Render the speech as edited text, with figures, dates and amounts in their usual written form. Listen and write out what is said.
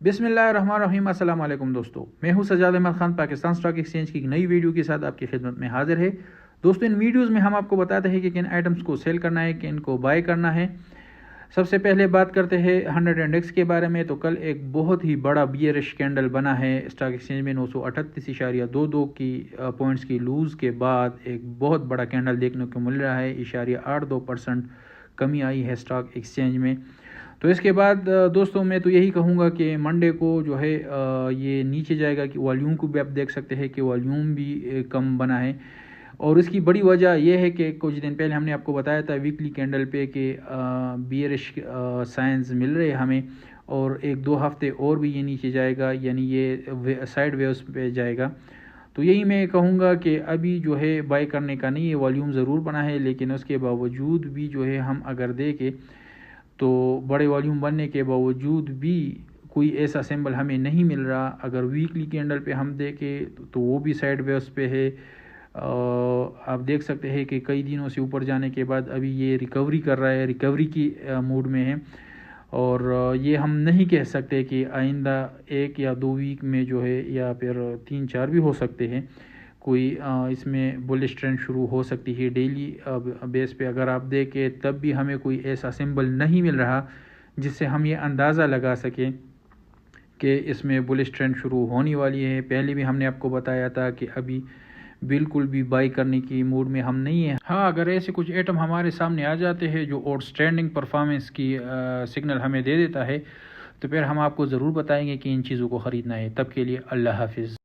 بسم اللہ الرحمن الرحیم۔ السلام علیکم دوستو، میں ہوں سجاد احمد خان، پاکستان اسٹاک ایکسچینج کی ایک نئی ویڈیو کے ساتھ آپ کی خدمت میں حاضر ہے۔ دوستو، ان ویڈیوز میں ہم آپ کو بتاتے ہیں کہ کن آئٹمز کو سیل کرنا ہے، کن کو بائی کرنا ہے۔ سب سے پہلے بات کرتے ہیں 100 انڈیکس کے بارے میں۔ تو کل ایک بہت ہی بڑا بیئرش کینڈل بنا ہے اسٹاک ایکسچینج میں، 938.22 کی پوائنٹس کی لوز کے بعد ایک بہت بڑا کینڈل دیکھنے کو مل رہا ہے۔ 0.82% کمی آئی ہے اسٹاک ایکسچینج میں۔ تو اس کے بعد دوستوں میں تو یہی کہوں گا کہ منڈے کو جو ہے یہ نیچے جائے گا، کہ والیوم کو بھی آپ دیکھ سکتے ہیں کہ والیوم بھی کم بنا ہے، اور اس کی بڑی وجہ یہ ہے کہ کچھ دن پہلے ہم نے آپ کو بتایا تھا ویکلی کینڈل پہ کہ بیئرش سائنز مل رہے ہمیں، اور 1-2 ہفتے اور بھی یہ نیچے جائے گا، یعنی یہ سائیڈ ویوز پہ جائے گا۔ تو یہی میں کہوں گا کہ ابھی جو ہے بائی کرنے کا نہیں ہے، والیوم ضرور بنا ہے، لیکن اس کے باوجود بھی جو ہے ہم اگر دیکھیں تو بڑے والیوم بننے کے باوجود بھی کوئی ایسا سمبل ہمیں نہیں مل رہا۔ اگر ویکلی کینڈل پہ ہم دیکھیں تو وہ بھی سائیڈ ویوز پہ ہے۔ آپ دیکھ سکتے ہیں کہ کئی دنوں سے اوپر جانے کے بعد ابھی یہ ریکوری کر رہا ہے، ریکوری کی موڈ میں ہے، اور یہ ہم نہیں کہہ سکتے کہ آئندہ 1 یا 2 ویک میں جو ہے، یا پھر 3-4 بھی ہو سکتے ہیں، کوئی اس میں بلش ٹرینڈ شروع ہو سکتی ہے۔ ڈیلی بیس پہ اگر آپ دیکھیں تب بھی ہمیں کوئی ایسا سمبل نہیں مل رہا جس سے ہم یہ اندازہ لگا سکیں کہ اس میں بلش ٹرینڈ شروع ہونے والی ہے۔ پہلے بھی ہم نے آپ کو بتایا تھا کہ ابھی بالکل بھی بائی کرنے کی موڈ میں ہم نہیں ہیں۔ ہاں، اگر ایسے کچھ ایٹم ہمارے سامنے آ جاتے ہیں جو آؤٹ اسٹینڈنگ پرفارمنس کی سگنل ہمیں دے دیتا ہے، تو پھر ہم آپ کو ضرور بتائیں گے کہ ان چیزوں کو خریدنا ہے۔ تب کے لیے اللہ حافظ۔